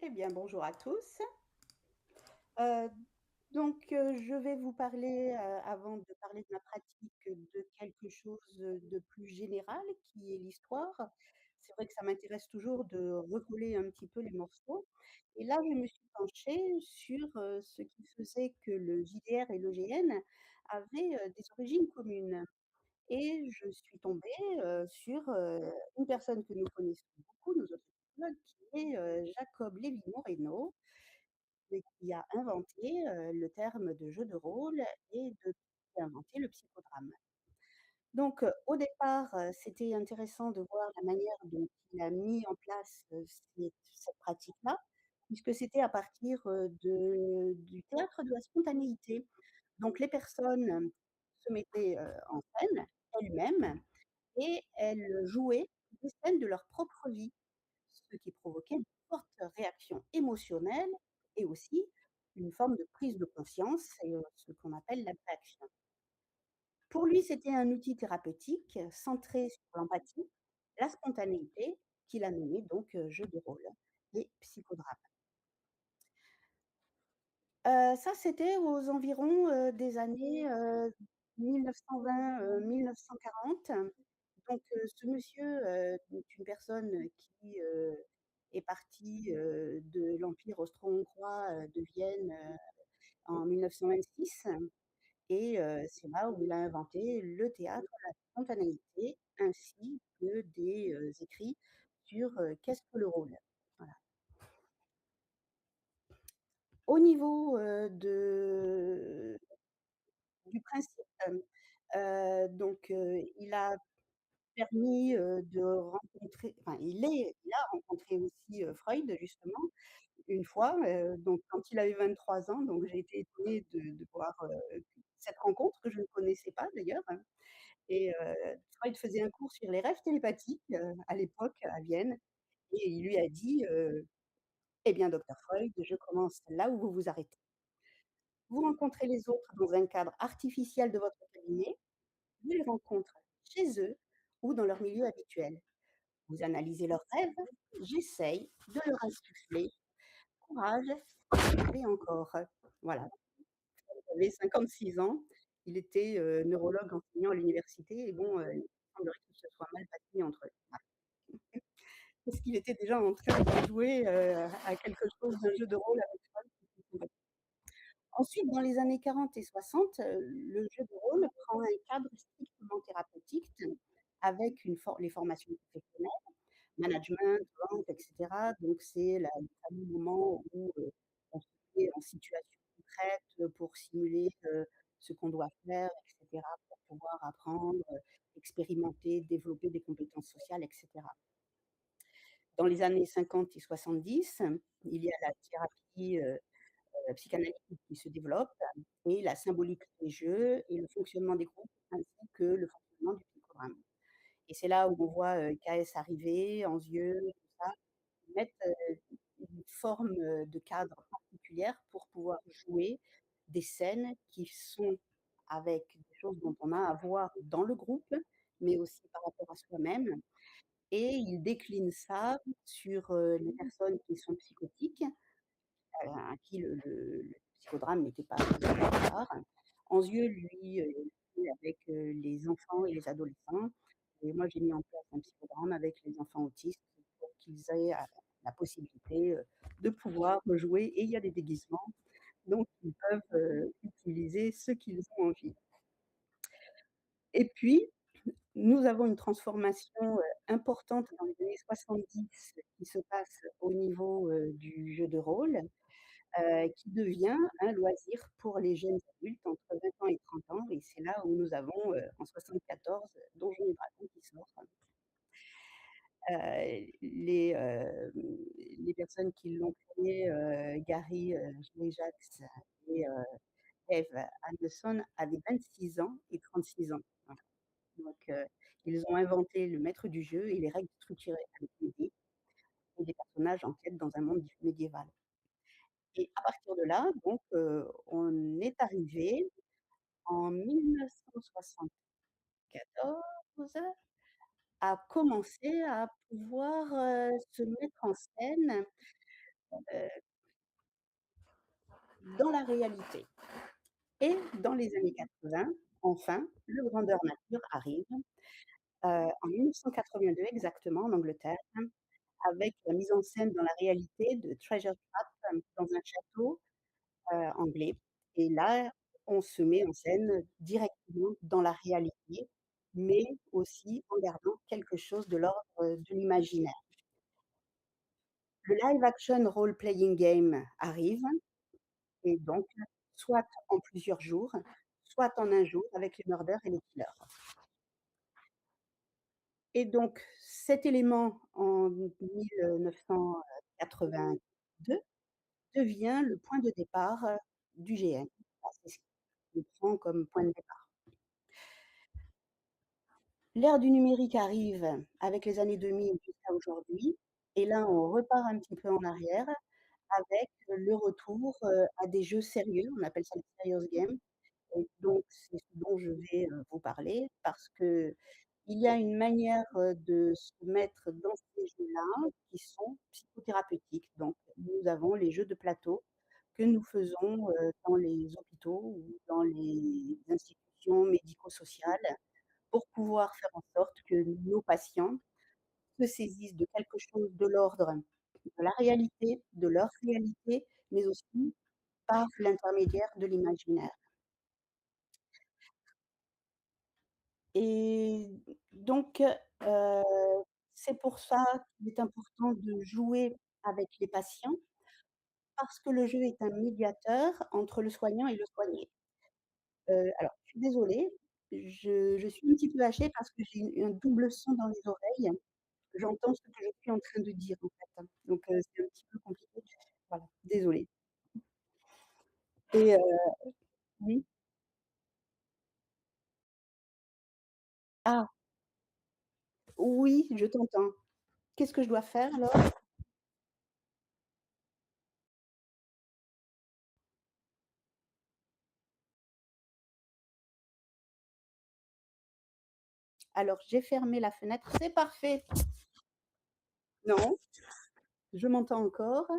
Eh bien, bonjour à tous. Heu, je vais vous parler, avant de parler de ma pratique, de quelque chose, de plus général qui est l'histoire. C'est vrai que ça m'intéresse toujours de recoller un petit peu les morceaux et là, je me suis penchée sur, ce qui faisait que le JDR et l'EGN avaient, des origines communes et je suis tombée, sur, une personne que nous connaissons beaucoup, nous autres psychologues, qui est, Jacob Lévy-Moreno et qui a inventé, le terme de jeu de rôle et qui a inventé le psychodrame. Au départ, c'était intéressant de voir la manière dont il a mis en place, cette pratique-là, puisque c'était à partir, du théâtre de la spontanéité. Donc les personnes se mettaient, en scène elles-mêmes et elles jouaient des scènes de leur propre vie, ce qui provoquait une forte réaction émotionnelle et aussi une forme de prise de conscience et ce qu'on appelle la réaction. Pour lui, c'était un outil thérapeutique centré sur l'empathie, la spontanéité, qu'il a nommé jeu de rôle et psychodrame. Ça, c'était aux environs, des années, 1920, 1940. Ce monsieur, est une personne qui, est parti, de l'Empire austro-hongrois, de Vienne, en 1926 et c'est là où il a inventé le théâtre de la spontanéité ainsi que des, écrits sur, qu'est-ce que le rôle? Voilà. Au niveau, de du principe, il a permis, de rencontrer enfin il a rencontré aussi, Freud justement une fois, donc quand il avait 23 ans, donc j'ai été étonnée de voir, cette rencontre que je ne connaissais pas d'ailleurs et Freud faisait un cours sur les rêves télépathiques, à l'époque à Vienne et il lui a dit, «Eh bien docteur Freud, je commence là où vous vous arrêtez. Vous rencontrez les autres dans un cadre artificiel de votre cabinet, je les rencontre chez eux ou dans leur milieu habituel. Vous analysez leurs rêves, j'essaye de leur insuffler courage et encore». Voilà, il avait 56 ans, il était, neurologue enseignant à l'université et bon, il semblerait que ce soit mal passé entre eux. Voilà. Parce qu'il était déjà en train de jouer, à quelque chose d'un jeu de rôle avec Freud. Ensuite, dans les années 40 et 60, le jeu de rôle prend un cadre strictement thérapeutique avec les formations professionnelles, management, vente et cetera. Donc c'est le fameux moment où, on se met en situation concrète, pour simuler, ce qu'on doit faire et cetera, pour pouvoir apprendre, expérimenter, développer des compétences sociales et cetera. Dans les années 50 et 70, il y a la thérapie, psychanalytique qui se développe et la symbolique des jeux et le fonctionnement des groupes ainsi que le fonctionnement du psychodrame. Et c'est là où on voit, K.S. arriver, Anzieux, tout ça, ils mettent, une forme, de cadre particulière pour pouvoir jouer des scènes qui sont avec des choses dont on a à voir dans le groupe, mais aussi par rapport à soi-même et ils déclinent ça sur, les personnes qui sont psychotiques à qui le psychodrame n'était pas obligatoire. Anzieux, lui, était avec, les enfants et les adolescents et moi j'ai mis en place un psychodrame avec les enfants autistes pour qu'ils aient, la possibilité, de pouvoir jouer et il y a des déguisements, donc ils peuvent, utiliser ce qu'ils ont envie. Et puis, nous avons une transformation, importante dans les années 70 qui se passe au niveau, du jeu de rôle. Qui devient un loisir pour les jeunes adultes entre 20 ans et 30 ans et c'est là où nous avons, en 74, Donjons& et Dragons qui sort. Les personnes qui l'ont créé, Gary, Jacques et Eve Anderson avaient 26 ans et 36 ans. Voilà. Donc heu, Ils ont inventé le maître du jeu et les règles structurées avec des dés et des personnages en quête dans un monde médiéval. Et à partir de là, on est arrivé en 1974 à commencer à pouvoir, se mettre en scène, heu, dans la réalité. Et dans les années 80, enfin, le grandeur nature arrive, en 1982 exactement en Angleterre, avec la mise en scène dans la réalité de Treasure Trap dans un château, anglais. Et là, on se met en scène directement dans la réalité, mais aussi en gardant quelque chose de l'ordre, de l'imaginaire. Le live action role playing game arrive et donc soit en plusieurs jours, soit en un jour avec les murders et les killers. Et donc cet élément en 1982 devient le point de départ, du GN. Enfin, c'est ce qu'il prend comme point de départ. L'ère du numérique arrive avec les années 2000 jusqu'à aujourd'hui et là on repart un petit peu en arrière avec le retour, à des jeux sérieux, on appelle ça les serious games. Et donc c'est ce dont je vais, vous parler parce qu'il y a une manière, de se mettre dans ces jeux-là qui sont psychothérapeutiques. Donc nous avons les jeux de plateau que nous faisons, dans les hôpitaux ou dans les institutions médico-sociales pour pouvoir faire en sorte que nos patients se saisissent de quelque chose de l'ordre de la réalité, de leur réalité, mais aussi par l'intermédiaire de l'imaginaire. Et donc, c'est pour ça qu'il est important de jouer avec les patients, parce que le jeu est un médiateur entre le soignant et le soigné. Alors je suis désolée, je suis un petit peu hachée parce que j'ai un double son dans les oreilles. J'entends ce que je suis en train de dire, en fait, hein. Donc, c'est un petit peu compliqué. Voilà, désolée. Et oui? Ah, oui, je t'entends. Qu'est-ce que je dois faire alors? Alors j'ai fermé la fenêtre, c'est parfait. Non, je m'entends encore.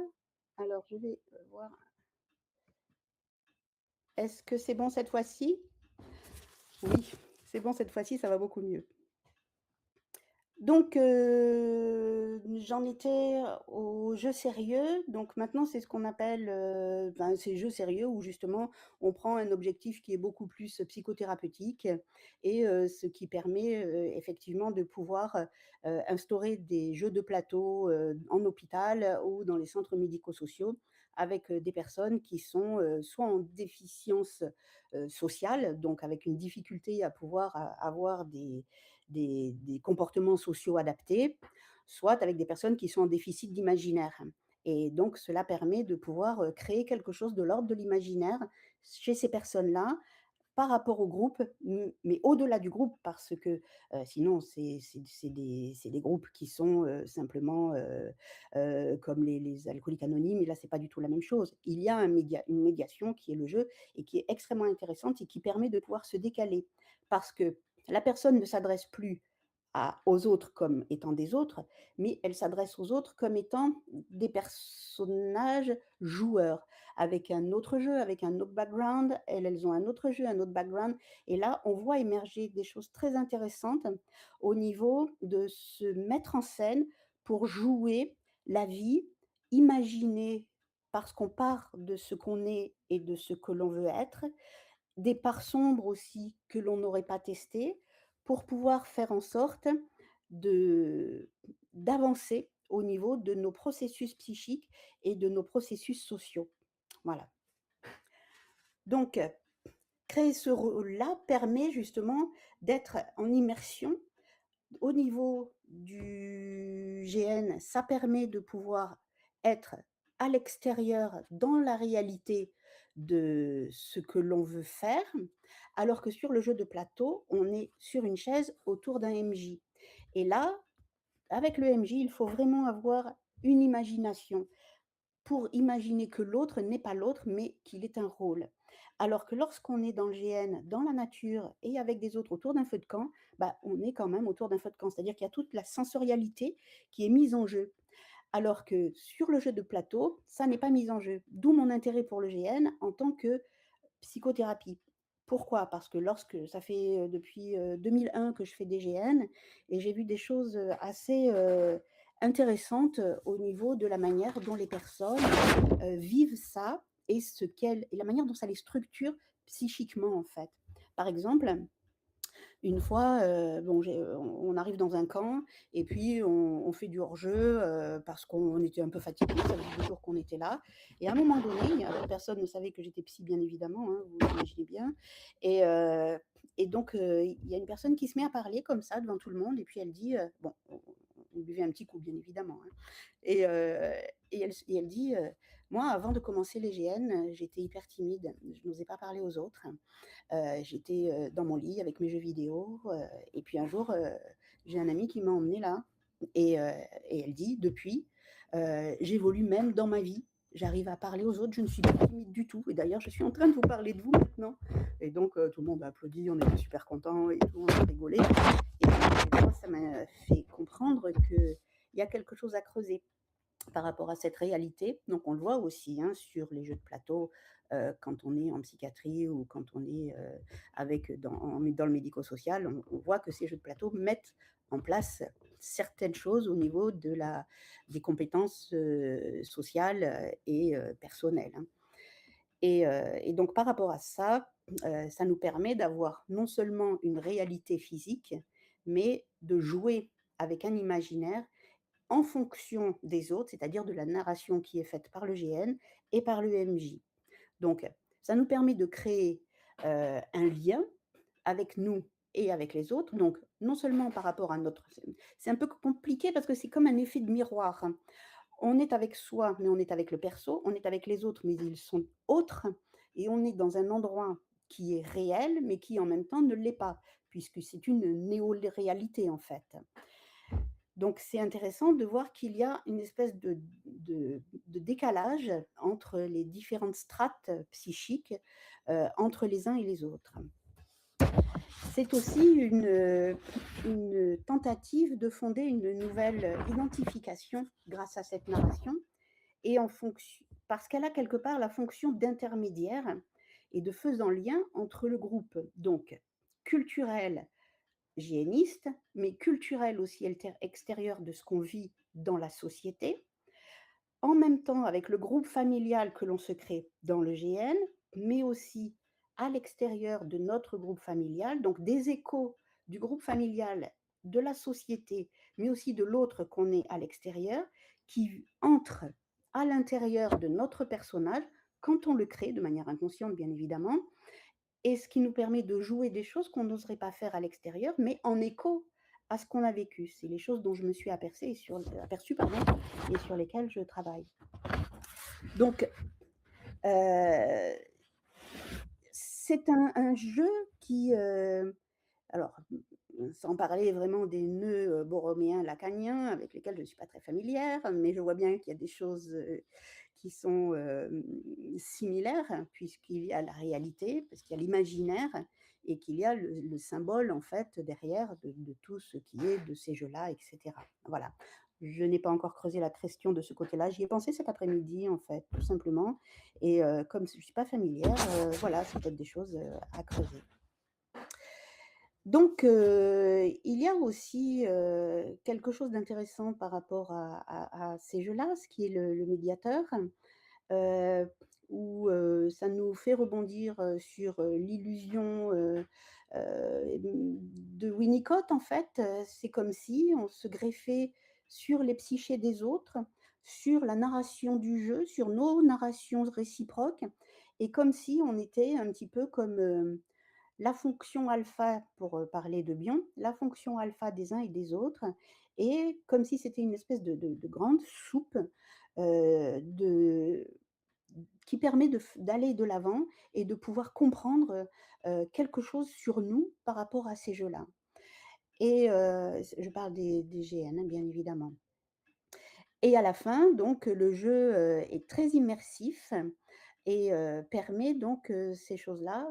Alors je vais, voir. Est-ce que c'est bon cette fois-ci? Oui, c'est bon cette fois-ci, ça va beaucoup mieux. Donc, j'en étais aux jeux sérieux. Donc maintenant, c'est ce qu'on appelle, ben, ces jeux sérieux où justement on prend un objectif qui est beaucoup plus psychothérapeutique et ce qui permet, effectivement de pouvoir, instaurer des jeux de plateau, en hôpital ou dans les centres médico-sociaux avec, des personnes qui sont, soit en déficience, sociale, donc avec une difficulté à pouvoir avoir des comportements sociaux adaptés, soit avec des personnes qui sont en déficit d'imaginaire. Et donc cela permet de pouvoir, créer quelque chose de l'ordre de l'imaginaire chez ces personnes-là, par rapport au groupe, mais au-delà du groupe parce que, sinon c'est des groupes qui sont, simplement, comme les alcooliques anonymes et là c'est pas du tout la même chose. Il y a une médiation qui est le jeu et qui est extrêmement intéressante et qui permet de pouvoir se décaler. Parce que la personne ne s'adresse plus aux autres comme étant des autres, mais elle s'adresse aux autres comme étant des personnages joueurs, avec un autre jeu, avec un autre background. Elles ont un autre jeu, un autre background. Et là, on voit émerger des choses très intéressantes au niveau de se mettre en scène pour jouer la vie, imaginer, parce qu'on part de ce qu'on est et de ce que l'on veut être, des parts sombres aussi que l'on n'aurait pas testées, pour pouvoir faire en sorte de d'avancer au niveau de nos processus psychiques et de nos processus sociaux. Voilà. Donc, créer ce rôle-là permet justement d'être en immersion. Au niveau du GN, ça permet de pouvoir être à l'extérieur, dans la réalité de ce que l'on veut faire, alors que sur le jeu de plateau, on est sur une chaise autour d'un MJ. Et là, avec le MJ, il faut vraiment avoir une imagination pour imaginer que l'autre n'est pas l'autre, mais qu'il est un rôle. Alors que lorsqu'on est dans le GN, dans la nature et avec des autres autour d'un feu de camp, bah, on est quand même autour d'un feu de camp. C'est-à-dire qu'il y a toute la sensorialité qui est mise en jeu. Alors que sur le jeu de plateau, ça n'est pas mis en jeu. D'où mon intérêt pour le GN en tant que psychothérapie. Pourquoi? Parce que lorsque ça fait, depuis, 2001 que je fais des GN et j'ai vu des choses, assez, intéressantes, au niveau de la manière dont les personnes, vivent ça et la manière dont ça les structure psychiquement, en fait. Par exemple, une fois, bon, on arrive dans un camp et puis on fait du hors-jeu, parce qu'on était un peu fatigués, ça faisait 2 jours qu'on était là et à un moment donné, personne ne savait que j'étais psy bien évidemment, hein, vous imaginez bien et heu et donc il y a une personne qui se met à parler comme ça devant tout le monde et puis elle dit, bon, on buvait un petit coup bien évidemment, hein et heu et elle dit, «Moi avant de commencer les GN, j'étais hyper timide, je n'osais pas parler aux autres». J'étais, dans mon lit avec mes jeux vidéo, et puis un jour, j'ai un ami qui m'a emmenée là et heu et elle dit: «Depuis, j'évolue même dans ma vie. J'arrive à parler aux autres, je ne suis plus timide du tout et d'ailleurs je suis en train de vous parler de vous maintenant» et donc tout le monde a applaudi, on était super contents et tout, on a rigolé et moi ça m'a fait comprendre qu'il y a quelque chose à creuser par rapport à cette réalité. Donc on le voit aussi, hein, sur les jeux de plateau, quand on est en psychiatrie ou quand on est, dans le médico-social, on voit que ces jeux de plateau mettent en place certaines choses au niveau des compétences, sociales, et personnelles, hein. Et donc par rapport à ça, ça nous permet d'avoir non seulement une réalité physique, mais de jouer avec un imaginaire en fonction des autres, c'est-à-dire de la narration qui est faite par le GN et par le MJ. Donc, ça nous permet de créer, un lien avec nous et avec les autres. Donc, non seulement par rapport à notre c'est un peu compliqué parce que c'est comme un effet de miroir, hein. On est avec soi, mais on est avec le perso, on est avec les autres, mais ils sont autres et on est dans un endroit qui est réel, mais qui en même temps ne l'est pas, puisque c'est une néo-réalité en fait. Donc c'est intéressant de voir qu'il y a une espèce de décalage entre les différentes strates psychiques, entre les uns et les autres. C'est aussi une tentative de fonder une nouvelle identification grâce à cette narration et en fonction parce qu'elle a quelque part la fonction d'intermédiaire et de faisant lien entre le groupe, donc culturel hygiéniste, mais culturel aussi extérieur de ce qu'on vit dans la société, en même temps avec le groupe familial que l'on se crée dans le GN, mais aussi à l'extérieur de notre groupe familial, donc des échos du groupe familial, de la société, mais aussi de l'autre qu'on est à l'extérieur, qui entrent à l'intérieur de notre personnage quand on le crée de manière inconsciente, bien évidemment, et ce qui nous permet de jouer des choses qu'on n'oserait pas faire à l'extérieur, mais en écho à ce qu'on a vécu. C'est les choses dont je me suis aperçue, pardon, et sur lesquelles je travaille. Donc, heu, c'est un jeu qui, alors, sans parler vraiment des nœuds, borroméens, lacaniens avec lesquels je ne suis pas très familière, mais je vois bien qu'il y a des choses, qui sont, similaires hein, puisqu'il y a la réalité, parce qu'il y a l'imaginaire et qu'il y a le symbole, en fait, derrière de tout ce qui est de ces jeux-là et cetera. Voilà. Je n'ai pas encore creusé la question de ce côté-là. J'y ai pensé cet après-midi, en fait, tout simplement et comme je ne suis pas familière, voilà, c'est peut-être des choses, à creuser. Donc, il y a aussi, quelque chose d'intéressant par rapport à ces jeux-là, ce qui est le médiateur, heu, où, ça nous fait rebondir, sur, l'illusion, de Winnicott en fait. C'est comme si on se greffait sur les psychés des autres, sur la narration du jeu, sur nos narrations réciproques et comme si on était un petit peu comme, la fonction alpha pour, parler de Bion, la fonction alpha des uns et des autres et comme si c'était une espèce de grande soupe, de qui permet d'aller de l'avant et de pouvoir comprendre, quelque chose sur nous par rapport à ces jeux-là et je parle des GN, hein, bien évidemment et à la fin donc le jeu, est très immersif et permet donc, ces choses-là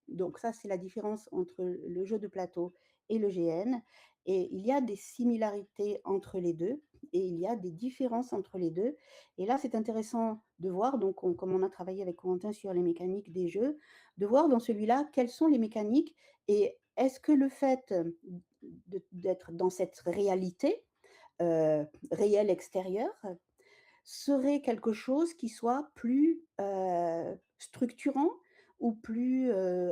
donc ça, c'est la différence entre le jeu de plateau et le GN et il y a des similarités entre les 2 et il y a des différences entre les 2. Et là, c'est intéressant de voir, donc comme on a travaillé avec Corentin sur les mécaniques des jeux, de voir dans celui-là quelles sont les mécaniques et est-ce que le fait, d'être dans cette réalité, réelle extérieure, serait quelque chose qui soit plus, structurant ou plus,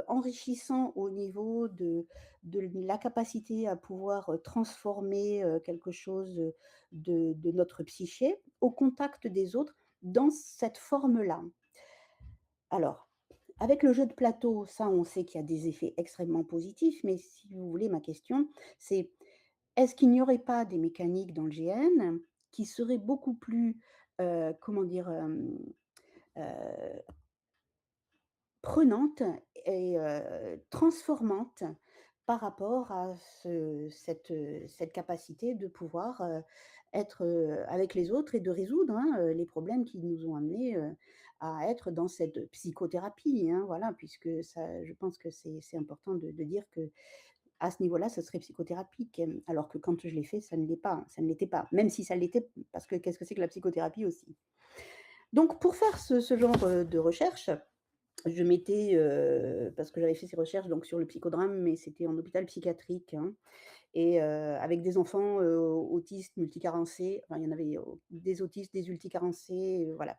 enrichissant au niveau de la capacité à pouvoir, transformer, quelque chose, de notre psyché au contact des autres dans cette forme-là. Alors, avec le jeu de plateau, ça, on sait qu'il y a des effets extrêmement positifs, mais si vous voulez, ma question, c'est est-ce qu'il n'y aurait pas des mécaniques dans le GN qui seraient beaucoup plus, comment dire? Heu, Prenantes et transformantes par rapport à cette capacité de pouvoir, être, avec les autres et de résoudre, hein, les problèmes qui nous ont amenés, à être dans cette psychothérapie, hein, voilà, puisque ça je pense que c'est important de dire que à ce niveau-là, ce serait psychothérapique, alors que quand je l'ai fait, ça ne l'est pas, ça ne l'était pas. Même si ça l'était, parce que qu'est-ce que c'est que la psychothérapie aussi? Donc pour faire ce genre, de recherche, je m'étais, parce que j'avais fait ces recherches donc sur le psychodrame, mais c'était en hôpital psychiatrique, hein, et avec des enfants, autistes multicarencés, enfin il y en avait, des autistes, des multicarencés, voilà.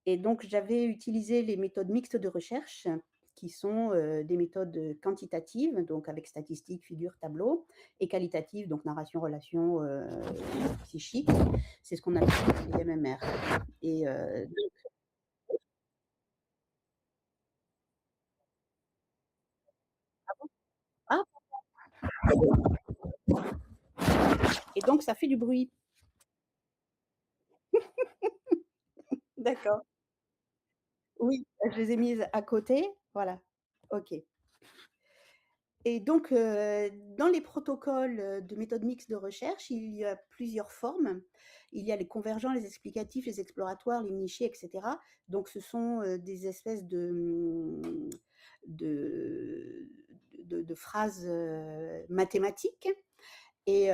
Et donc j'avais utilisé les méthodes mixtes de recherche qui sont, des méthodes, quantitatives, donc avec statistiques, figures, tableaux et qualitatives, donc narration, relation, psychique. C'est ce qu'on appelle les MMR et ah! Et donc ça fait du bruit. D'accord. Oui, je les ai mises à côté, voilà. OK. Et donc, dans les protocoles, de méthode mixte de recherche, il y a plusieurs formes. Il y a les convergents, les explicatifs, les exploratoires, les nichés et cetera. Donc ce sont, des espèces de de phrases, mathématiques et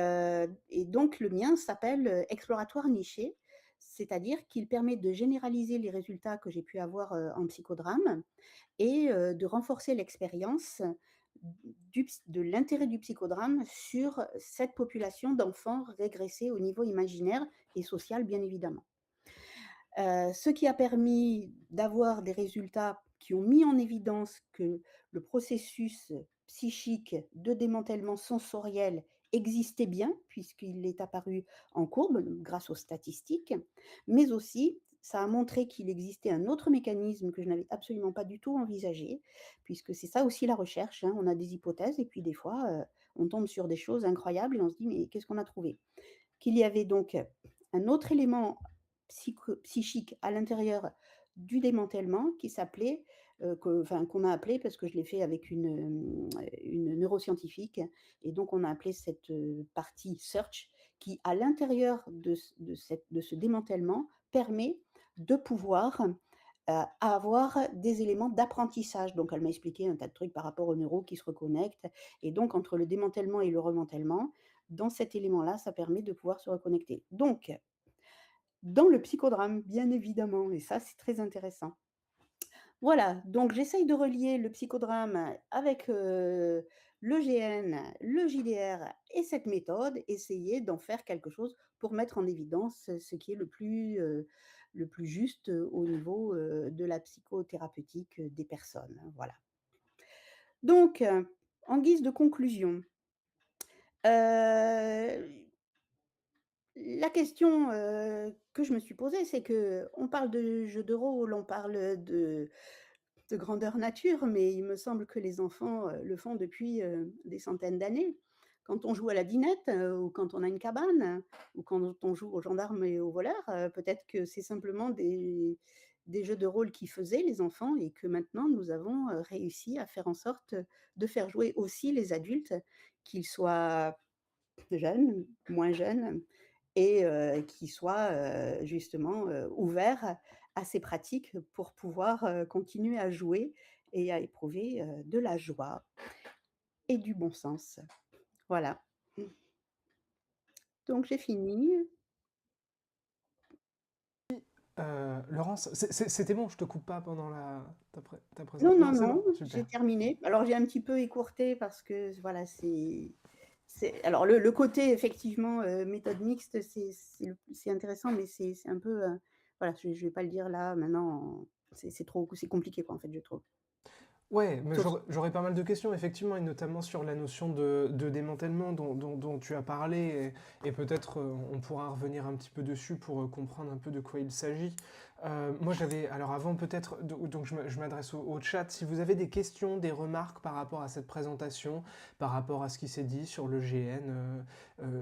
donc le mien s'appelle, exploratoire niché. C'est-à-dire qu'il permet de généraliser les résultats que j'ai pu avoir, en psychodrame et de renforcer l'expérience de l'intérêt du psychodrame sur cette population d'enfants régressés au niveau imaginaire et social, bien évidemment. Ce qui a permis d'avoir des résultats qui ont mis en évidence que le processus psychique de démantèlement sensoriel existait bien, puisqu'il est apparu en courbe, donc grâce aux statistiques, mais aussi ça a montré qu'il existait un autre mécanisme que je n'avais absolument pas du tout envisagé, puisque c'est ça aussi la recherche, hein, on a des hypothèses et puis des fois, on tombe sur des choses incroyables et on se dit: «Mais qu'est-ce qu'on a trouvé?» Qu'il y avait donc un autre élément psychique à l'intérieur du démantèlement qui s'appelait, qu'on a appelé parce que je l'ai fait avec une neuroscientifique et donc on a appelé cette, partie search qui à l'intérieur de ce démantèlement permet de pouvoir, avoir des éléments d'apprentissage. Donc elle m'a expliqué un tas de trucs par rapport aux neurones qui se reconnectent et donc entre le démantèlement et le remantèlement, dans cet élément-là, ça permet de pouvoir se reconnecter. Donc, dans le psychodrame, bien évidemment, et ça, c'est très intéressant. Voilà, donc j'essaye de relier le psychodrame avec, le GN, le JDR et cette méthode, essayer d'en faire quelque chose pour mettre en évidence ce qui est le plus juste, au niveau, de la psychothérapeutique, des personnes, hein, voilà. Donc, en guise de conclusion, heu la question, que je me suis posée, c'est qu'on parle de jeux de rôle, on parle de grandeur nature, mais il me semble que les enfants, le font depuis, des centaines d'années. Quand on joue à la dinette, ou quand on a une cabane, ou quand on joue aux gendarmes et aux voleurs, peut-être que c'est simplement des jeux de rôle qu'ils faisaient les enfants et que maintenant nous avons, réussi à faire en sorte, de faire jouer aussi les adultes, qu'ils soient jeunes, moins jeunes et qui soit, justement, ouvert à ces pratiques pour pouvoir, continuer à jouer et à éprouver, de la joie et du bon sens. Voilà. Donc j'ai fini. Laurence, c'était bon, je te coupe pas pendant ta Non, présentation. non, Non, c'est bon, non, j'ai super. terminé. Alors j'ai un petit peu écourté parce que voilà, alors le côté effectivement, méthode mixte, c'est intéressant, mais c'est un peu, voilà, je vais pas le dire là, maintenant, c'est trop c'est compliqué quoi, en fait, je trouve. Ouais, mais Sauf j'aurais pas mal de questions, effectivement, et notamment sur la notion de démantèlement dont tu as parlé, et peut-être on pourra revenir un petit peu dessus pour comprendre un peu de quoi il s'agit. Moi, alors avant peut-être, donc je m'adresse au chat, si vous avez des questions, des remarques par rapport à cette présentation, par rapport à ce qui s'est dit sur le GN,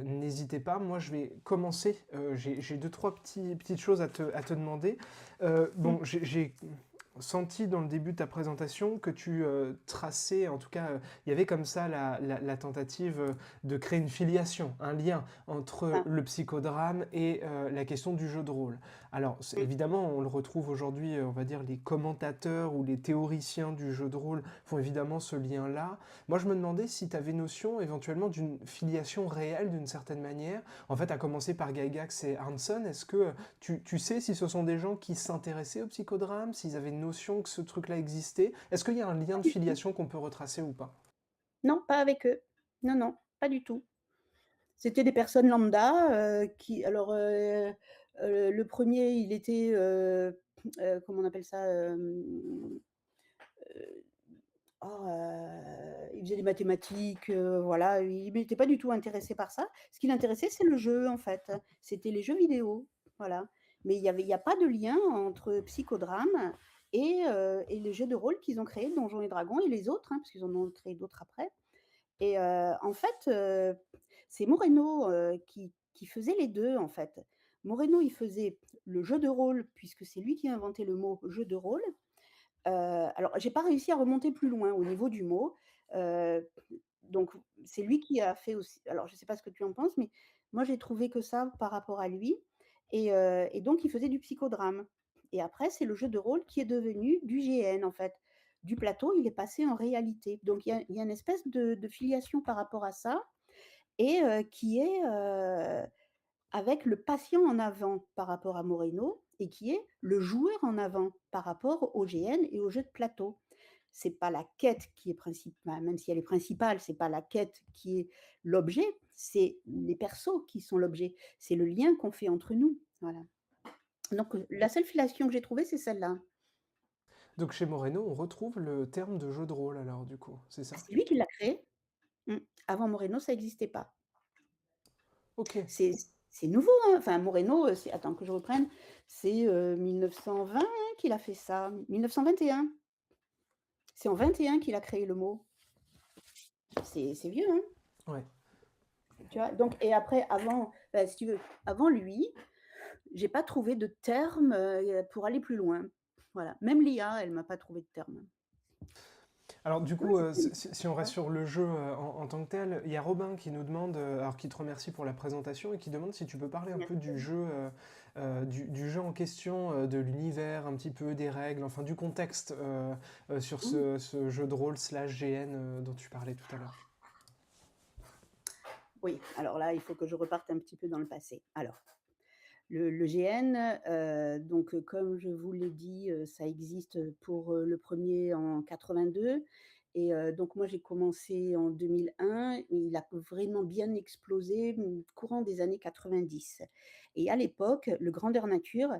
n'hésitez pas. Moi, je vais commencer. J'ai deux, trois petites choses à te demander. mmh, Bon, j'ai senti dans le début de ta présentation que tu traçais, en tout cas, il y avait comme ça la tentative de créer une filiation, un lien entre ah, le psychodrame et la question du jeu de rôle. Alors, mmh. évidemment, on le retrouve aujourd'hui, on va dire, les commentateurs ou les théoriciens du jeu de rôle font évidemment ce lien-là. Moi, je me demandais si tu avais notion éventuellement d'une filiation réelle d'une certaine manière. En fait, à commencer par Gygax et Hanson, est-ce que tu sais si ce sont des gens qui s'intéressaient au psychodrame, s'ils avaient une notion que ce truc-là existait? Est-ce qu'il y a un lien de filiation qu'on peut retracer ou pas? Non, pas avec eux. Non, non, pas du tout. C'était des personnes lambda, qui alors, le premier il était, comment on appelle ça? Il faisait des mathématiques, voilà, il n'était pas du tout intéressé par ça. Ce qui l'intéressait, c'est le jeu, en fait. C'était les jeux vidéo, voilà. Mais il y a pas de lien entre Psychodrame et les jeux de rôle qu'ils ont créés, Donjons et Dragons et les autres, hein, parce qu'ils en ont créé d'autres après. Et en fait, c'est Moreno, qui faisait les 2 en fait. Moreno, il faisait le jeu de rôle, puisque c'est lui qui a inventé le mot jeu de rôle. Alors j'ai pas réussi à remonter plus loin au niveau du mot, heu, donc c'est lui qui a fait aussi, alors je sais pas ce que tu en penses, mais moi j'ai trouvé que ça par rapport à lui, et donc il faisait du psychodrame, et après c'est le jeu de rôle qui est devenu du GN en fait. Du plateau, il est passé en réalité. Donc il y a une espèce de filiation par rapport à ça, et qui est, avec le patient en avant par rapport à Moreno, et qui est le joueur en avant par rapport au GN et au jeu de plateau. C'est pas la quête qui est principale, même si elle est principale, c'est pas la quête qui est l'objet, c'est les persos qui sont l'objet. C'est le lien qu'on fait entre nous, voilà. Donc la seule filiation que j'ai trouvée, c'est celle-là. Donc chez Moreno, on retrouve le terme de jeu de rôle alors du coup, c'est ça? C'est lui qui l'a créé. Mmh. Avant Moreno, ça existait pas. Ok. C'est c'est nouveau, hein, enfin Moreno, c'est, attends que je reprenne, c'est, 1920, hein, qu'il a fait ça, 1921. C'est en 21 qu'il a créé le mot. C'est vieux, hein, Ouais. tu vois? Donc, et après avant, bah, si tu veux, avant lui, j'ai pas trouvé de terme, pour aller plus loin. Voilà. Même l'IA, elle m'a pas trouvé de terme. Alors du Ouais, coup, c'était si on reste sur le jeu en tant que tel, il y a Robin qui nous demande, alors qui te remercie pour la présentation et qui demande si tu peux parler un peu merci. du jeu, du jeu en question, de l'univers, un petit peu des règles, enfin du contexte sur Mmh. ce jeu de rôle slash GN dont tu parlais tout à l'heure. Oui, alors là, il faut que je reparte un petit peu dans le passé. Alors, le GN, donc, comme je vous l'ai dit, ça existe pour, le premier en 82, et donc moi j'ai commencé en 2001, et il a vraiment bien explosé, courant des années 90, et à l'époque, le grandeur nature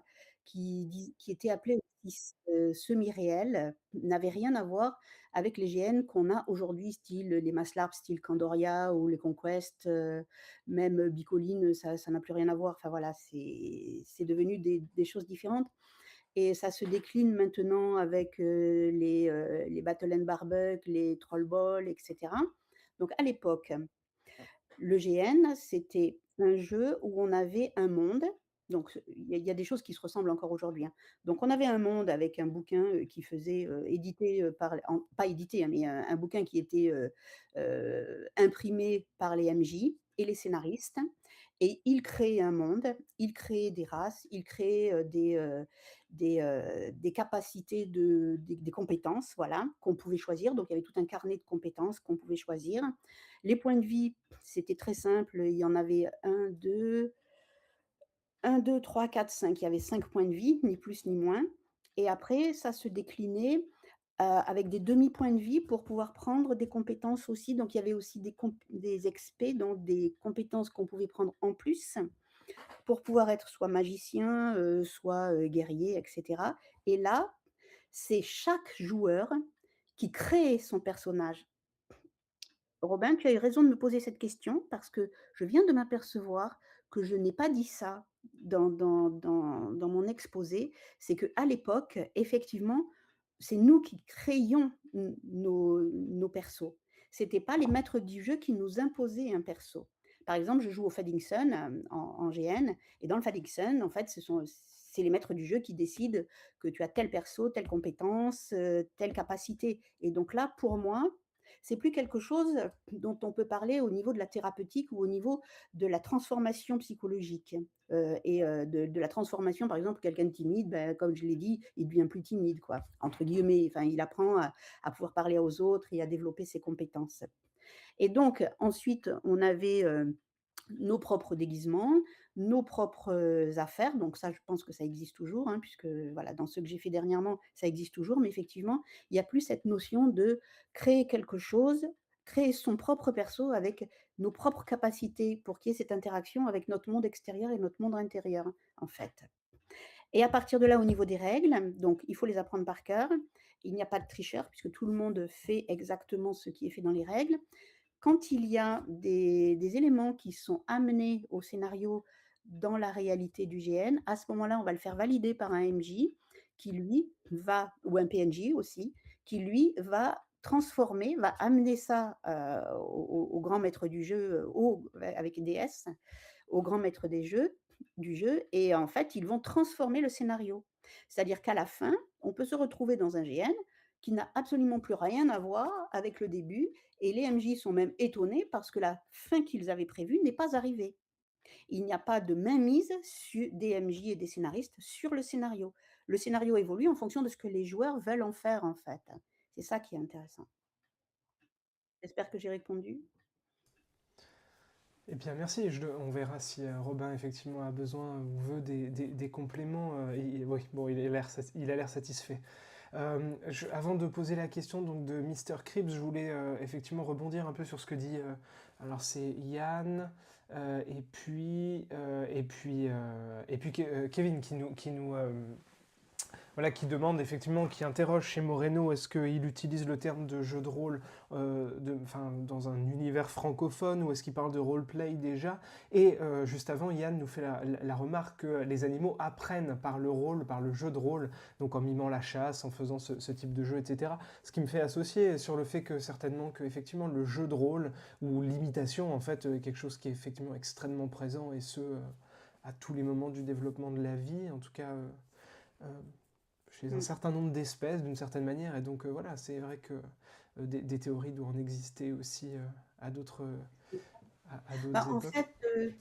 qui était appelé aussi semi-réel, n'avait rien à voir avec les GN qu'on a aujourd'hui, style les Maslarp, style Candoria ou les Conquest, même Bicoline, ça n'a plus rien à voir. Enfin voilà, c'est devenu des choses différentes, et ça se décline maintenant avec, les Battle and Barbuck, les Troll Ball, et cetera. Donc à l'époque, le GN, c'était un jeu où on avait un monde, donc il y a des choses qui se ressemblent encore aujourd'hui, hein. Donc on avait un monde avec un bouquin, qui faisait, édité, par pas édité, hein, mais un bouquin qui était, imprimé par les MJ et les scénaristes, et ils créaient un monde, ils créaient des races, ils créaient, des capacités des compétences, voilà, qu'on pouvait choisir. Donc il y avait tout un carnet de compétences qu'on pouvait choisir. Les points de vie, c'était très simple, il y en avait un, deux, 1, 2, 3, 4, 5. Il y avait 5 points de vie, ni plus ni moins et après ça se déclinait, avec des demi-points de vie pour pouvoir prendre des compétences aussi. Donc il y avait aussi des XP, donc des compétences qu'on pouvait prendre en plus pour pouvoir être soit magicien, soit, guerrier et cetera et là, c'est chaque joueur qui créait son personnage. Robin, tu as eu raison de me poser cette question parce que je viens de m'apercevoir que je n'ai pas dit ça dans mon exposé. C'est qu'à l'époque, effectivement, c'est nous qui créions nos persos. C'était pas les maîtres du jeu qui nous imposaient un perso. Par exemple, je joue au Fadingson, en GN et dans le Fadingson, en fait, c'est les maîtres du jeu qui décident que tu as tel perso, telle compétence, telle capacité et donc là, pour moi, c'est plus quelque chose dont on peut parler au niveau de la thérapeutique ou au niveau de la transformation psychologique, de la transformation, par exemple, quelqu'un de timide, comme je l'ai dit, il devient plus «timide» quoi, entre guillemets. Enfin, il apprend à pouvoir parler aux autres et à développer ses compétences et donc ensuite, on avait, nos propres déguisements, nos propres, affaires, donc ça, je pense que ça existe toujours, hein, puisque voilà, dans ceux que j'ai fait dernièrement, ça existe toujours, mais effectivement, il y a plus cette notion de créer quelque chose, créer son propre perso avec nos propres capacités pour qu'il y ait cette interaction avec notre monde extérieur et notre monde intérieur, en fait. Et à partir de là, au niveau des règles, donc il faut les apprendre par cœur. Il n'y a pas de tricheur puisque tout le monde fait exactement ce qui est fait dans les règles. Quand il y a des éléments qui sont amenés au scénario dans la réalité du GN, à ce moment-là, on va le faire valider par un MJ qui lui va ou un PNJ aussi, qui lui va transformer, va amener ça, au grand maître du jeu, avec des S, au grand maître du jeu et en fait, ils vont transformer le scénario. C'est-à-dire qu'à la fin, on peut se retrouver dans un GN qui n'a absolument plus rien à voir avec le début et les MJ sont même étonnés parce que la fin qu'ils avaient prévue n'est pas arrivée. Il n'y a pas de mainmise des MJ et des scénaristes sur le scénario. Le scénario évolue en fonction de ce que les joueurs veulent en faire, en fait. C'est ça qui est intéressant. J'espère que j'ai répondu. Eh bien, merci. On verra si Robin effectivement a besoin ou veut des compléments. Oui, bon, il a l'air satisfait. Avant de poser la question donc de Mister Kribs, je voulais effectivement rebondir un peu sur ce que dit. Alors c'est Yann Kevin voilà, qui demande effectivement, qui interroge chez Moreno, est-ce qu'il utilise le terme de jeu de rôle dans un univers francophone ou est-ce qu'il parle de roleplay déjà. Et juste avant, Yann nous fait la remarque que les animaux apprennent par le rôle, par le jeu de rôle, donc en mimant la chasse, en faisant ce type de jeu, etc. Ce qui me fait associer sur le fait que certainement que effectivement le jeu de rôle ou l'imitation en fait est quelque chose qui est effectivement extrêmement présent et ce à tous les moments du développement de la vie, en tout cas euh, chez un Mmh. certain nombre d'espèces d'une certaine manière. Et donc voilà, c'est vrai que des théories doivent en exister aussi à d'autres à Bah, d'autres en époques. fait,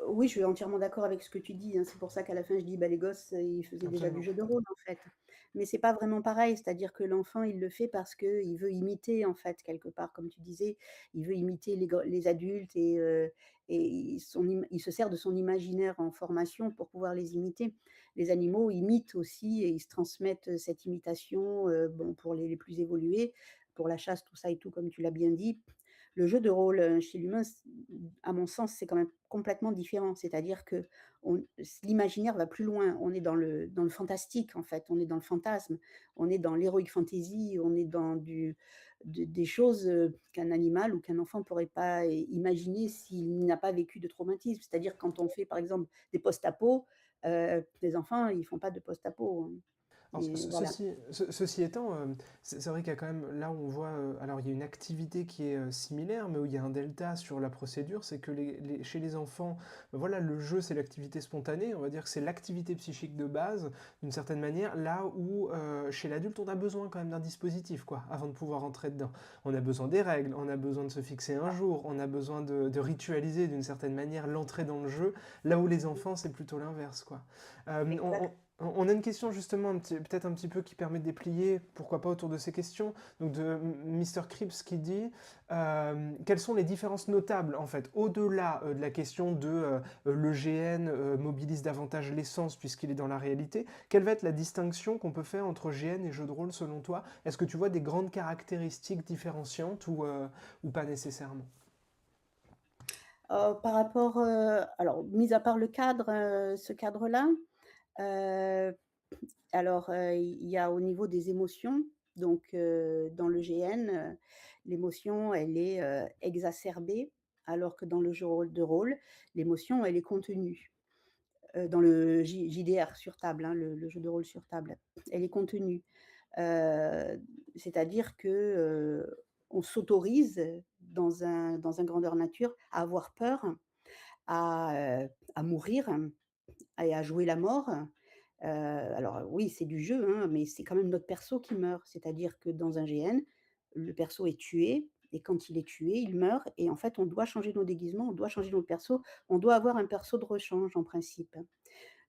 oui, je suis entièrement d'accord avec ce que tu dis, hein. C'est pour ça qu'à la fin, je dis: «Bah, les gosses, ils faisaient déjà du Absolument. jeu de rôle, en fait». Mais c'est pas vraiment pareil, c'est-à-dire que l'enfant, il le fait parce qu'il veut imiter, en fait, quelque part, comme tu disais. Il veut imiter les adultes et il se sert de son imaginaire en formation pour pouvoir les imiter. Les animaux imitent aussi et ils se transmettent, cette imitation, bon, pour les plus évolués, pour la chasse, tout ça et tout, comme tu l'as bien dit. Le jeu de rôle, chez l'humain, à mon sens, c'est quand même complètement différent. C'est-à-dire que l'imaginaire va plus loin. On est dans le fantastique, en fait. On est dans le fantasme. On est dans l'heroic fantasy. On est dans des choses qu'un animal ou qu'un enfant ne pourrait pas imaginer s'il n'a pas vécu de traumatisme. C'est-à-dire quand on fait, par exemple, des post-apo, les enfants, ils font pas de post-apo, hein. Alors, Et voilà. ceci étant, c'est vrai qu'il y a quand même, là où on voit, alors il y a une activité qui est similaire, mais où il y a un delta sur la procédure, c'est que chez les enfants, ben voilà, le jeu c'est l'activité spontanée, on va dire que c'est l'activité psychique de base, d'une certaine manière, là où chez l'adulte on a besoin quand même d'un dispositif, quoi, avant de pouvoir entrer dedans. On a besoin des règles, on a besoin de se fixer un jour, on a besoin de ritualiser d'une certaine manière l'entrée dans le jeu, là où les enfants c'est plutôt l'inverse, quoi. Euh, on, Exact. On a une question justement peut-être un petit peu qui permet de déplier, pourquoi pas autour de ces questions. Donc de Mister Cripps qui dit quelles sont les différences notables en fait, au-delà de la question de l'EGN mobilise davantage l'essence puisqu'il est dans la réalité, quelle va être la distinction qu'on peut faire entre GN et jeu de rôle selon toi? Est-ce que tu vois des grandes caractéristiques différenciantes ou pas nécessairement? Par rapport, alors mis à part le cadre, ce cadre-là, heu, alors, il y a au niveau des émotions, donc dans le GN, l'émotion elle est, exacerbée, alors que dans le jeu de rôle, l'émotion elle est contenue. Dans le JDR sur table, hein, le jeu de rôle sur table, elle est contenue. Heu, C'est-à-dire que, on s'autorise dans un grandeur nature à avoir peur, à mourir et à jouer la mort. Alors oui, c'est du jeu, hein, mais c'est quand même notre perso qui meurt. C'est-à-dire que dans un GN, le perso est tué et quand il est tué, il meurt et en fait, on doit changer nos déguisements, on doit changer notre perso, on doit avoir un perso de rechange en principe.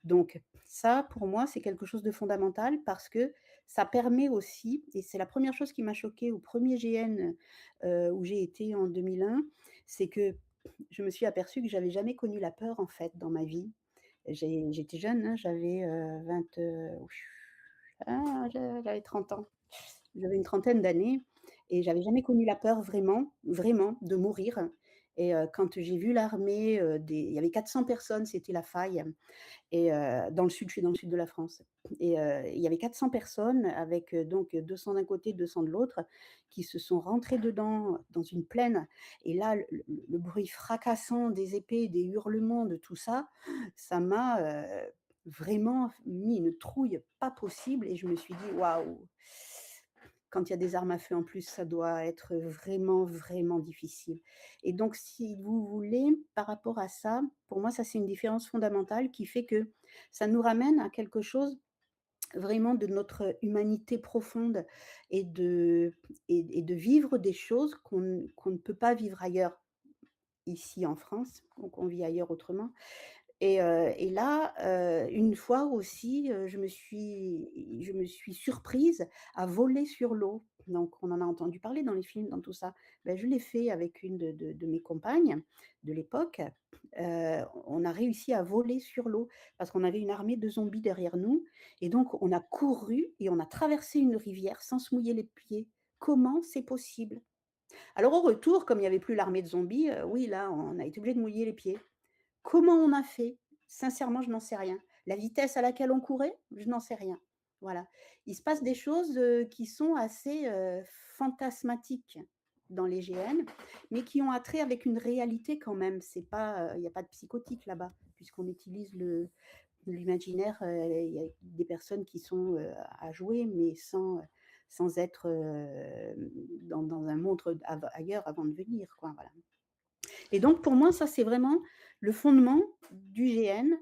Donc ça, pour moi, c'est quelque chose de fondamental parce que ça permet aussi et c'est la première chose qui m'a choquée au premier GN, où j'ai été en 2001, c'est que je me suis aperçue que j'avais jamais connu la peur, en fait, dans ma vie. J'étais jeune, hein, j'avais, 20, j'avais 30 ans. J'avais une trentaine d'années et j'avais jamais connu la peur vraiment, vraiment de mourir et quand j'ai vu l'armée, des il y avait 400 personnes, c'était la faille et dans le sud, je suis dans le sud de la France et il y avait 400 personnes avec, donc 200 d'un côté, 200 de l'autre, qui se sont rentrées dedans, dans une plaine et là, le bruit fracassant des épées, des hurlements, de tout ça, ça m'a, vraiment mis une trouille pas possible et je me suis dit: «Waouh!» Quand il y a des armes à feu en plus, ça doit être vraiment, vraiment difficile et donc si vous voulez, par rapport à ça, pour moi, ça, c'est une différence fondamentale qui fait que ça nous ramène à quelque chose vraiment de notre humanité profonde et de vivre des choses qu'on ne peut pas vivre ailleurs, ici en France, donc on vit ailleurs autrement et là, une fois aussi, je me suis surprise à voler sur l'eau. Donc on en a entendu parler dans les films, dans tout ça. Je l'ai fait avec une de mes compagnes de l'époque. On a réussi à voler sur l'eau parce qu'on avait une armée de zombies derrière nous et donc on a couru et on a traversé une rivière sans se mouiller les pieds. Comment c'est possible? Alors au retour, comme il y avait plus l'armée de zombies, oui là, on a été obligé de mouiller les pieds. Comment on a fait? Sincèrement, je n'en sais rien. La vitesse à laquelle on courait? Je n'en sais rien. Voilà. Il se passe des choses, qui sont assez, fantasmatiques dans les GN, mais qui ont attrait avec une réalité quand même. C'est pas, il y a pas de psychotique là-bas, puisqu'on utilise l'imaginaire, il y a des personnes qui sont, à jouer, mais sans être, dans un monde ailleurs avant de venir, quoi, voilà. Et donc pour moi, ça, c'est vraiment le fondement du GN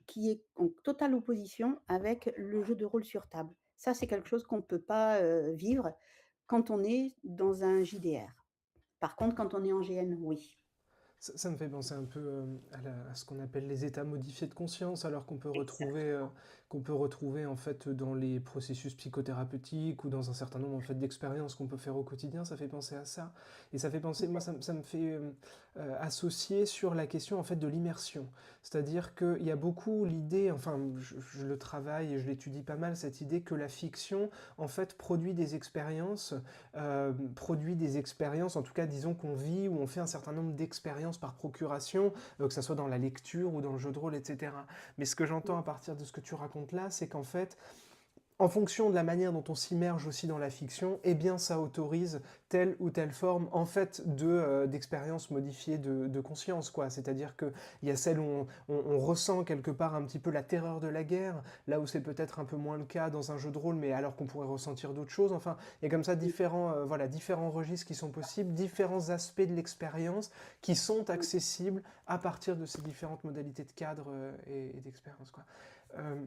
qui est en totale opposition avec le jeu de rôle sur table. Ça, c'est quelque chose qu'on ne peut pas, vivre quand on est dans un JDR. Par contre, quand on est en GN, oui. Ça me fait penser un peu à ce qu'on appelle les états modifiés de conscience, alors Exactement. qu'on peut retrouver en fait dans les processus psychothérapeutiques ou dans un certain nombre en fait d'expériences qu'on peut faire au quotidien. Ça fait penser à ça, et ça fait penser, Tout moi à ça me fait associer sur la question en fait de l'immersion. C'est-à-dire qu'il y a beaucoup l'idée, enfin je le travaille et je l'étudie pas mal, cette idée que la fiction en fait produit des expériences, en tout cas disons qu'on vit ou on fait un certain nombre d'expériences par procuration, que ça soit dans la lecture ou dans le jeu de rôle, etc. Mais ce que j'entends à partir de ce que tu racontes là, c'est qu'en fait, en fonction de la manière dont on s'immerge aussi dans la fiction, eh bien ça autorise telle ou telle forme en fait d'expérience modifiée de conscience, quoi. C'est-à-dire qu'il y a celle où on ressent quelque part un petit peu la terreur de la guerre, là où c'est peut-être un peu moins le cas dans un jeu de rôle, mais alors qu'on pourrait ressentir d'autres choses. Enfin, il y a comme ça voilà, différents registres qui sont possibles, différents aspects de l'expérience qui sont accessibles à partir de ces différentes modalités de cadre et d'expérience, quoi. Euh,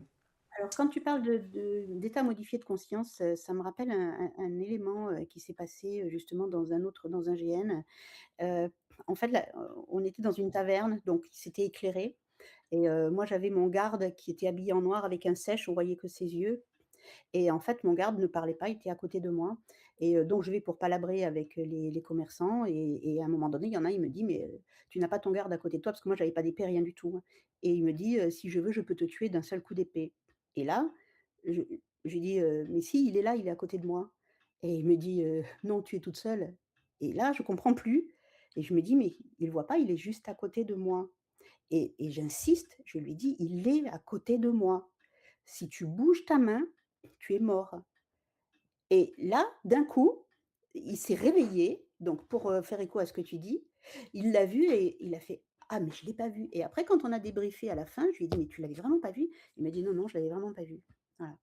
Alors quand tu parles d'état modifié de conscience, ça me rappelle un élément, qui s'est passé, justement dans un GN. Heu, En fait, là, on était dans une taverne, donc c'était éclairé et moi j'avais mon garde qui était habillé en noir avec un sèche, on voyait que ses yeux. Et en fait, mon garde ne parlait pas, il était à côté de moi et donc je vais pour palabrer avec, les commerçants et à un moment donné, il y en a, il me dit: «Mais, tu n'as pas ton garde à côté de toi?» parce que moi j'avais pas d'épée, rien du tout, hein, et il me dit: «Si je veux, je peux te tuer d'un seul coup d'épée». Et là, je je lui dis: «Mais si, il est là, il est à côté de moi», et il me dit: «Non, tu es toute seule», et là, je comprends plus et je me dis: «Mais il voit pas, il est juste à côté de moi». Et j'insiste, je lui dis: «Il est à côté de moi. Si tu bouges ta main, tu es mort». Et là, d'un coup, il s'est réveillé, donc pour, faire écho à ce que tu dis, il l'a vu et il a fait: «Ah mais je l'ai pas vu», et après quand on a débriefé à la fin, je lui ai dit: «Mais tu l'avais vraiment pas vu?» Il m'a dit: «Non, non, je l'avais vraiment pas vu». Voilà.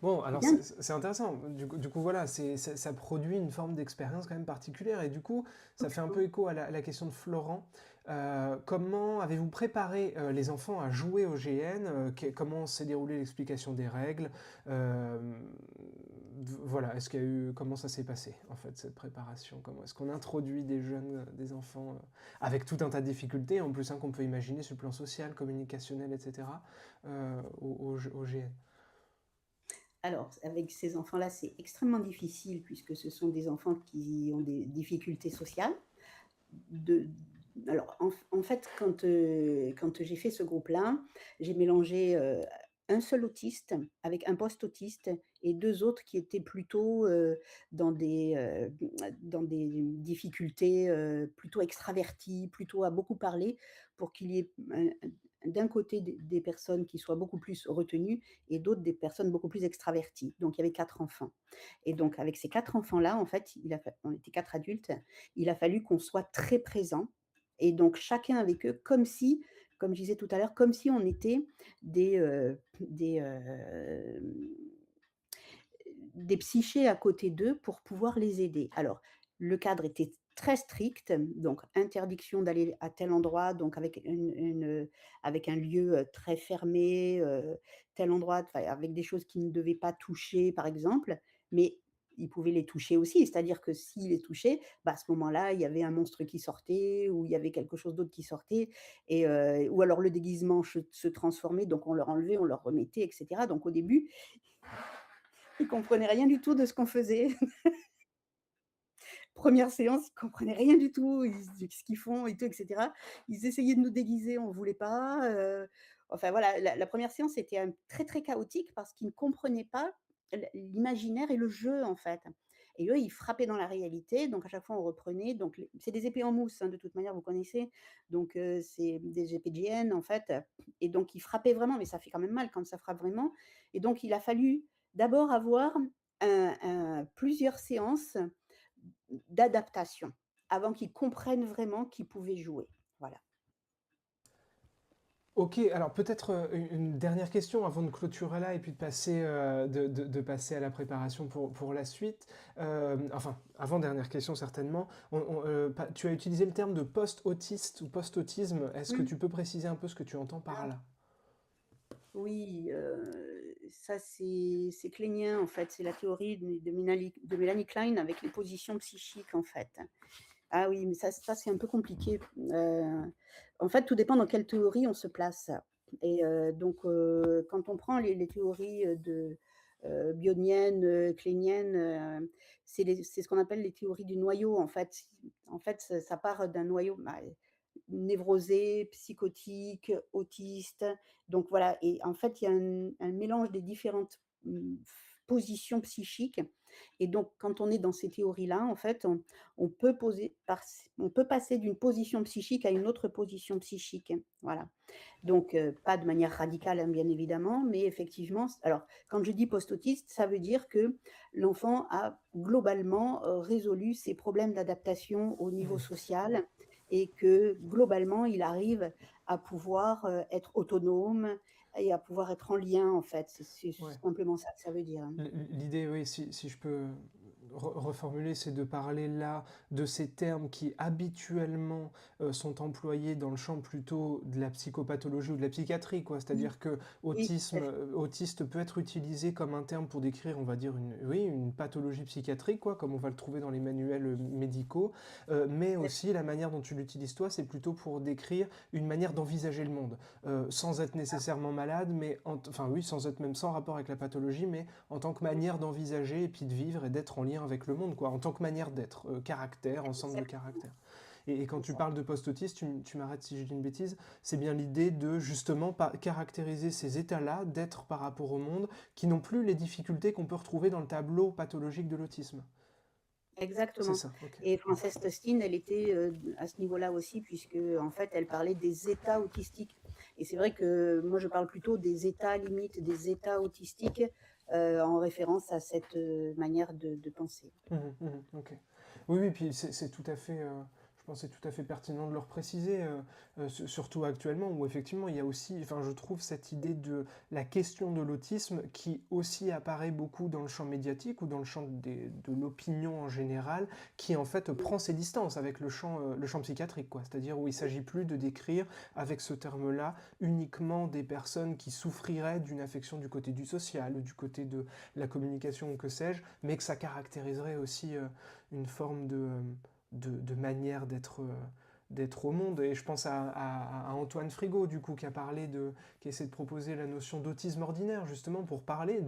Bon, alors Bien. c'est intéressant. Du coup, voilà, ça produit une forme d'expérience quand même particulière. Et du coup, ça fait un peu Complètement. écho à la question de Florent. Comment avez-vous préparé les enfants à jouer au GN? Comment s'est déroulée l'explication des règles? Euh, voilà, est-ce qu'il y a eu, comment ça s'est passé en fait cette préparation? Comment est-ce qu'on introduit des jeunes, des enfants avec tout un tas de difficultés, en plus hein, qu'on peut imaginer sur le plan social, communicationnel, etc. Au GN? Alors, avec ces enfants-là, c'est extrêmement difficile puisque ce sont des enfants qui ont des difficultés sociales. De Alors en fait, quand j'ai fait ce groupe-là, j'ai mélangé, un seul autiste avec un post-autiste et 2 autres qui étaient plutôt, dans des difficultés, plutôt extravertis, plutôt à beaucoup parler pour qu'il y ait d'un côté des personnes qui soient beaucoup plus retenues et d'autres des personnes beaucoup plus extraverties. Donc il y avait 4 enfants et donc avec ces 4 enfants-là, en fait, on était 4 adultes, il a fallu qu'on soit très présent et donc chacun avec eux comme si, comme je disais tout à l'heure, comme si on était des, des psychés à côté d'eux pour pouvoir les aider. Alors, le cadre était très strict, donc interdiction d'aller à tel endroit, donc avec avec un lieu, très fermé, tel endroit, enfin avec des choses qu'ils ne devaient pas toucher, par exemple, mais ils pouvaient les toucher aussi. C'est-à-dire que s'ils les touchaient, bah, à ce moment-là, il y avait un monstre qui sortait ou il y avait quelque chose d'autre qui sortait et ou alors le déguisement se transformait, donc on leur enlevait, on leur remettait et cetera. Donc au début, ils comprenaient rien du tout de ce qu'on faisait. Première séance, ils comprenaient rien du tout, ils se disaient: «Qu'est-ce qu'ils font?» et tout et cetera. Ils essayaient de nous déguiser, on voulait pas, enfin voilà, la 1re séance était, très, très chaotique parce qu'ils ne comprenaient pas l'imaginaire et le jeu, en fait, et eux, ils frappaient dans la réalité, donc à chaque fois on reprenait, donc les c'est des épées en mousse, hein, de toute manière, vous connaissez, donc c'est des épées de GN, en fait, et donc ils frappaient vraiment, mais ça fait quand même mal quand ça frappe vraiment, et donc il a fallu d'abord avoir plusieurs séances d'adaptation, avant qu'ils comprennent vraiment qu'ils pouvaient jouer. Voilà. Ok, alors peut-être une dernière question avant de clôturer là et puis de passer, de passer à la préparation pour la suite. Enfin, avant-dernière question certainement. Tu as utilisé le terme de post-autiste ou post-autisme. Est-ce que Mmh. tu peux préciser un peu ce que tu entends par Ah là? oui, ça c'est Kleinian en fait, c'est la théorie de Mélanie Klein avec les positions psychiques en fait. Ah oui, mais ça c'est un peu compliqué. En fait, tout dépend dans quelle théorie on se place et donc quand on prend les théories, bioniennes, kleiniennes, c'est ce qu'on appelle les théories du noyau en fait. En fait, ça part d'un noyau, bah, névrosé, psychotique, autiste, donc voilà, et en fait, il y a un mélange des différentes, positions psychiques, et donc quand on est dans ces théories-là, en fait, on peut on peut passer d'une position psychique à une autre position psychique, voilà. Donc pas de manière radicale, hein, bien évidemment, mais effectivement, alors quand je dis post-autiste, ça veut dire que l'enfant a globalement, résolu ses problèmes d'adaptation au niveau Mhm. social et que globalement, il arrive à pouvoir, être autonome et à pouvoir être en lien, en fait. C'est Ouais. simplement ça que ça veut dire, hein. L'idée, oui, si je peux reformuler, c'est de parler là de ces termes qui habituellement sont employés dans le champ plutôt de la psychopathologie ou de la psychiatrie, quoi. Oui, C'est-à-dire que oui, tout à fait. autiste peut être utilisé comme un terme pour décrire, on va dire, oui, une pathologie psychiatrique, quoi, comme on va le trouver dans les manuels médicaux, mais aussi la manière dont tu l'utilises toi, c'est plutôt pour décrire une manière d'envisager le monde, sans être nécessairement malade, mais enfin oui, sans être même sans rapport avec la pathologie, mais en tant que manière d'envisager et puis de vivre et d'être en lien avec le monde, quoi, en tant que manière d'être, caractère, ensemble de Exactement, caractères. Et quand c'est tu ça. parles de post-autiste, tu m'arrêtes si je dis une bêtise, c'est bien l'idée de justement caractériser ces états-là, d'être par rapport au monde, qui n'ont plus les difficultés qu'on peut retrouver dans le tableau pathologique de l'autisme. C'est Exactement, ça, ok. et Frances Tostin, elle était, à ce niveau-là aussi puisque, en fait, elle parlait des états autistiques et c'est vrai que moi, je parle plutôt des états limites, des états autistiques, en référence à cette, manière de penser. Ok. Oui, oui, puis c'est tout à fait, je pense que c'est tout à fait pertinent de le préciser, surtout actuellement où effectivement il y a aussi, enfin je trouve cette idée de la question de l'autisme qui aussi apparaît beaucoup dans le champ médiatique ou dans le champ de l'opinion en général, qui en fait prend ses distances avec le champ psychiatrique, quoi. C'est-à-dire où il ne s'agit plus de décrire avec ce terme-là uniquement des personnes qui souffriraient d'une affection du côté du social ou du côté de la communication ou que sais-je, mais que ça caractériserait aussi une forme de manière d'être au monde. Et je pense à Antoine Frigo, du coup, qui essaie de proposer la notion d'autisme ordinaire, justement, pour parler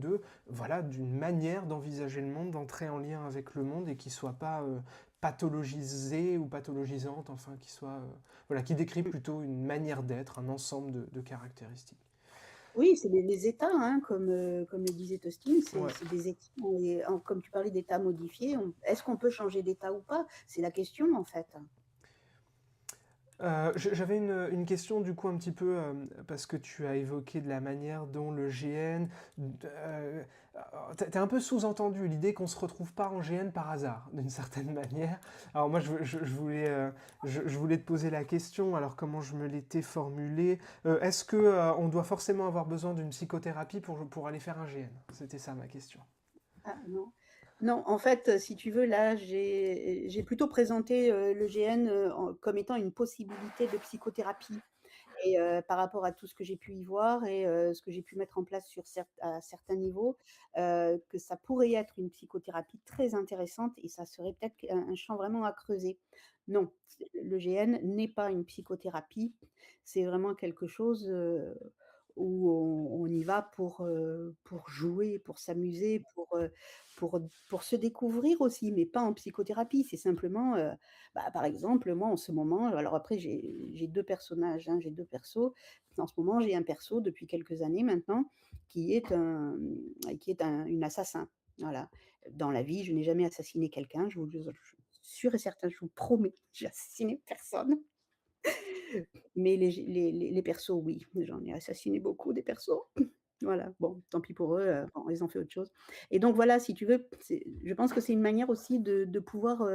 voilà, d'une manière d'envisager le monde, d'entrer en lien avec le monde et qui soit pas pathologisée ou pathologisante, enfin, voilà, qui décrit plutôt une manière d'être, un ensemble de caractéristiques. Oui, c'est les états, hein, comme le disait Tostin, Ouais. c'est des états et comme tu parlais d'états modifiés, est-ce qu'on peut changer d'état ou pas? C'est la question, en fait. J'avais une question du coup un petit peu parce que tu as évoqué de la manière dont le GN, t'as un peu sous-entendu l'idée qu'on se retrouve pas en GN par hasard d'une certaine manière. Alors moi je voulais te poser la question. Alors comment je me l'étais formulée? Est-ce que on doit forcément avoir besoin d'une psychothérapie pour aller faire un GN? C'était ça ma question. Ah non. Non, en fait, si tu veux, là, j'ai plutôt présenté, le GN, comme étant une possibilité de psychothérapie et par rapport à tout ce que j'ai pu y voir et ce que j'ai pu mettre en place à certains niveaux, que ça pourrait être une psychothérapie très intéressante et ça serait peut-être un champ vraiment à creuser. Non, le GN n'est pas une psychothérapie, c'est vraiment quelque chose, où on y va pour jouer, pour s'amuser, pour se découvrir aussi, mais pas en psychothérapie. C'est simplement, bah, par exemple, moi, en ce moment, alors après j'ai 2 personnages, hein, j'ai 2 persos. En ce moment, j'ai un perso depuis quelques années maintenant qui est une assassin. Voilà. Dans la vie, je n'ai jamais assassiné quelqu'un, je suis sûre et certain, je vous promets, j'ai assassiné personne. Mais les persos, oui, j'en ai assassiné beaucoup des persos. Voilà, bon, tant pis pour eux, bon, ils ont fait autre chose et donc voilà, si tu veux, je pense que c'est une manière aussi de pouvoir,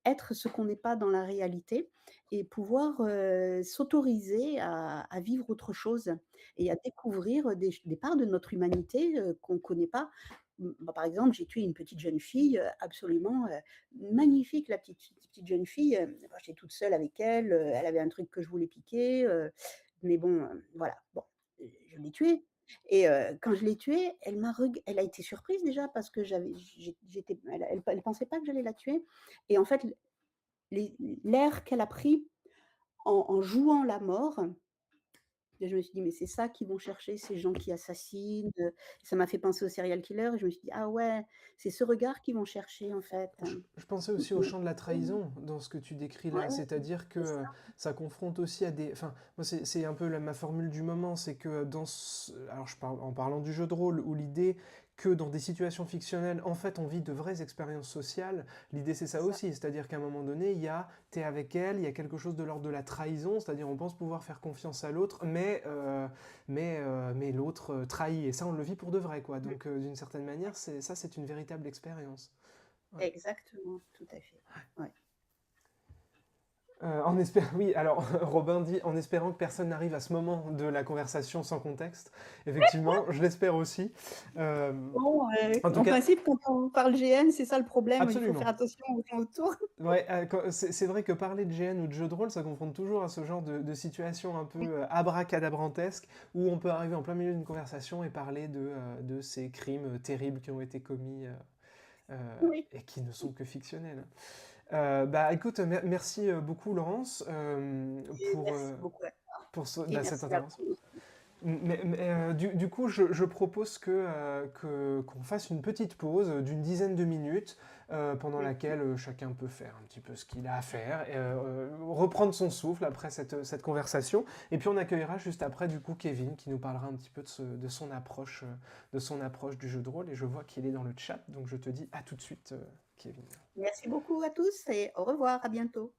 être ce qu'on n'est pas dans la réalité et pouvoir, s'autoriser à vivre autre chose et à découvrir des parts de notre humanité, qu'on ne connaît pas. Bah, par exemple, j'ai tué une petite jeune fille, absolument, magnifique, la petite jeune fille, bah, j'étais toute seule avec elle, elle avait un truc que je voulais piquer, mais bon, voilà, bon, je l'ai tuée et quand je l'ai tuée, elle a été surprise déjà parce que j'étais elle pensait pas que j'allais la tuer et en fait, les l'air qu'elle a pris en jouant la mort et je me suis dit: «Mais c'est ça qu'ils vont chercher ces gens qui assassinent», ça m'a fait penser aux serial killers et je me suis dit: «Ah ouais, c'est ce regard qu'ils vont chercher en fait». Je pensais aussi au champ de la trahison dans ce que tu décris Ouais, là, c'est-à-dire que c'est ça. ça confronte aussi à des... Enfin, moi c'est un peu ma formule du moment, c'est que alors je parle en parlant du jeu de rôle, où l'idée que dans des situations fictionnelles, en fait on vit de vraies expériences sociales, l'idée c'est ça C'est ça. aussi, c'est-à-dire qu'à un moment donné, t'es avec elle, il y a quelque chose de l'ordre de la trahison, c'est-à-dire on pense pouvoir faire confiance à l'autre, mais l'autre trahit, et ça on le vit pour de vrai, quoi. Mmh. Donc d'une certaine manière, c'est une véritable expérience. Ouais. Exactement, tout à fait. Ouais. En espé oui, alors Robin dit: «En espérant que personne n'arrive à ce moment de la conversation sans contexte». Effectivement, je l'espère aussi. Hem, Bon, en tout en cas principe, quand on parle GN, c'est ça le problème, il faut faire absolument. attention aux gens autour. Ouais, quand c'est vrai que parler de GN ou de jeux de rôle, ça confronte toujours à ce genre de situation un peu, Oui, abracadabrantesque, où on peut arriver en plein milieu d'une conversation et parler de ces crimes, terribles qui ont été commis, heu oui. et qui ne sont que fictionnels. Bah, écoute, merci, beaucoup Laurence, Et merci beaucoup pour et cette merci à intervention. vous. Du coup, je propose qu'on fasse une petite pause d'une dizaine de minutes pendant Mmh. laquelle chacun peut faire un petit peu ce qu'il a à faire, et, reprendre son souffle après cette conversation. Et puis on accueillera juste après du coup Kevin qui nous parlera un petit peu de son approche du jeu de rôle. Et je vois qu'il est dans le chat, donc je te dis à tout de suite, Kevin. Merci beaucoup à tous et au revoir, à bientôt.